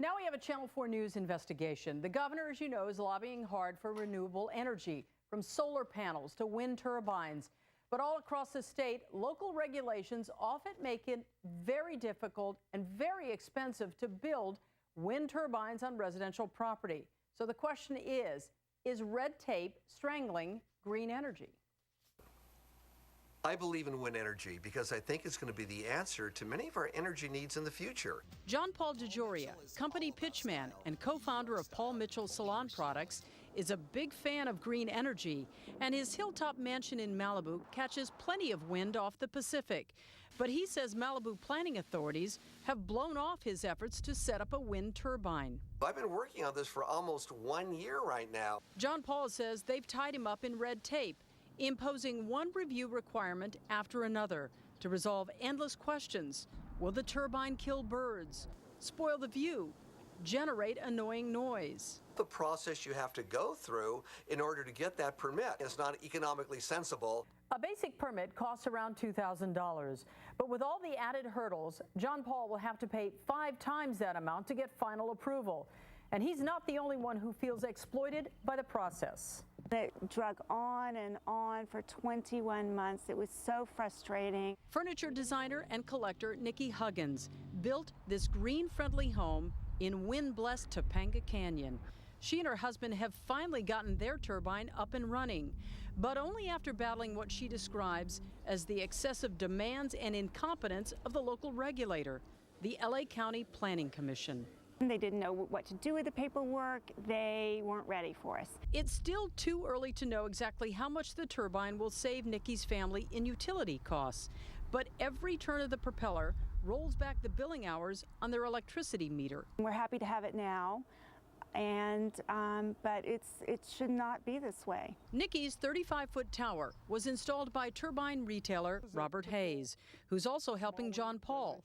Now we have a Channel 4 News investigation. The governor, as you know, is lobbying hard for renewable energy, from solar panels to wind turbines. But all across the state, local regulations often make it very difficult and very expensive to build wind turbines on residential property. So the question is red tape strangling green energy? I believe in wind energy because I think it's going to be the answer to many of our energy needs in the future. John Paul DeGioia, company pitchman and co-founder of Paul Mitchell Salon Products, is a big fan of green energy, and his hilltop mansion in Malibu catches plenty of wind off the Pacific. But he says Malibu planning authorities have blown off his efforts to set up a wind turbine. I've been working on this for almost 1 year right now. John Paul says they've tied him up in red tape, imposing one review requirement after another to resolve endless questions. Will the turbine kill birds, spoil the view, generate annoying noise? The process you have to go through in order to get that permit is not economically sensible. A basic permit costs around $2,000, but with all the added hurdles, John Paul will have to pay 5 times that amount to get final approval. And he's not the only one who feels exploited by the process. It drug on and on for 21 months. It was so frustrating. Furniture designer and collector Nicki Huggins built this green-friendly home in wind-blessed Topanga Canyon. She and her husband have finally gotten their turbine up and running, but only after battling what she describes as the excessive demands and incompetence of the local regulator, the LA County Planning Commission. They didn't know what to do with the paperwork. They weren't ready for us. It's still too early to know exactly how much the turbine will save Nicki's family in utility costs, but every turn of the propeller rolls back the billing hours on their electricity meter. We're happy to have it now, but it should not be this way. Nicki's 35-foot tower was installed by turbine retailer Robert Hayes, who's also helping John Paul.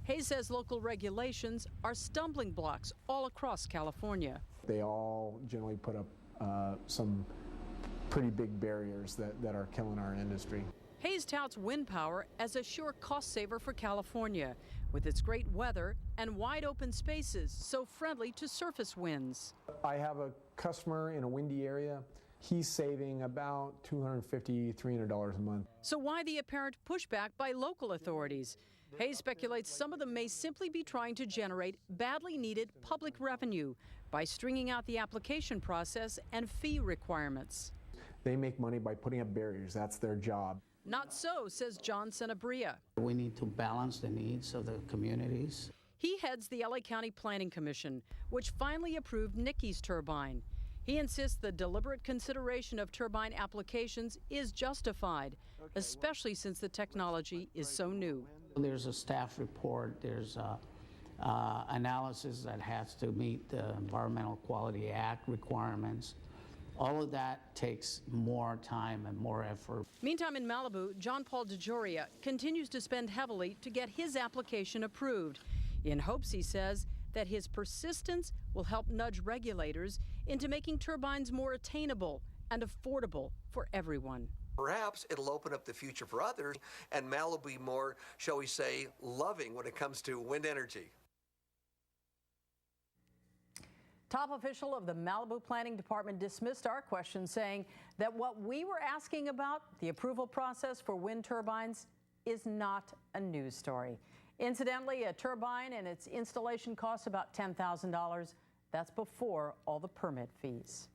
Hayes says local regulations are stumbling blocks all across California. They all generally put up some pretty big barriers that are killing our industry. Hayes touts wind power as a sure cost saver for California, with its great weather and wide open spaces so friendly to surface winds. I have a customer in a windy area. He's saving about $250, $300 a month. So why the apparent pushback by local authorities? Hayes speculates some of them may simply be trying to generate badly needed public revenue by stringing out the application process and fee requirements. They make money by putting up barriers. That's their job. Not so, says John Sanabria. We need to balance the needs of the communities. He heads the LA County Planning Commission, which finally approved Nicki's turbine. He insists the deliberate consideration of turbine applications is justified, especially since the technology is so new. There's a staff report, there's analysis that has to meet the Environmental Quality Act requirements. All of that takes more time and more effort. Meantime, in Malibu, John Paul DeGioia continues to spend heavily to get his application approved, in hopes, he says, that his persistence will help nudge regulators into making turbines more attainable and affordable for everyone. Perhaps it'll open up the future for others, and Malibu be more, shall we say, loving when it comes to wind energy. Top official of the Malibu Planning Department dismissed our question, saying that what we were asking about, the approval process for wind turbines, is not a news story. Incidentally, a turbine and its installation costs about $10,000. That's before all the permit fees.